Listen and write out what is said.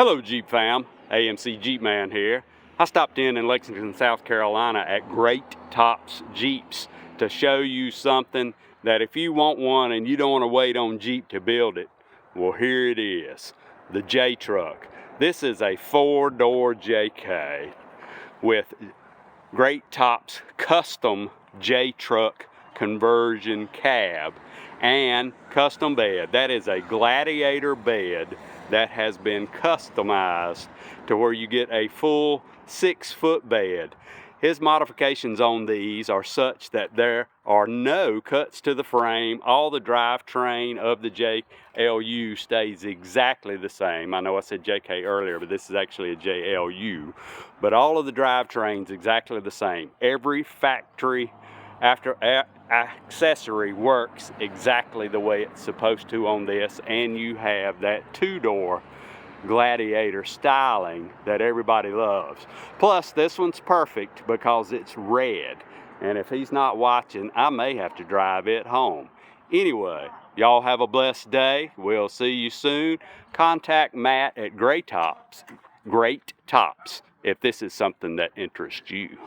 Hello Jeep fam, AMC Jeep Man here. I stopped in Lexington, South Carolina at Gr8Tops Jeeps to show you something that if you want one and you don't want to wait on Jeep to build it, well here it is, the JTruck. This is a 4-door JK with Gr8Tops custom JTruck conversion cab and custom bed. That is a Gladiator bed that has been customized to where you get a full 6-foot bed. His modifications on these are such that there are no cuts to the frame. All the drivetrain of the JLU stays exactly the same. I know I said JK earlier, but this is actually a JLU. But all of the drivetrain's exactly the same. Every factory accessory works exactly the way it's supposed to on this, and you have that 2-door Gladiator styling that everybody loves. Plus this one's perfect because it's red, and if he's not watching, I may have to drive it home. Anyway, y'all have a blessed day. We'll see you soon. Contact Matt at Gr8Tops if this is something that interests you.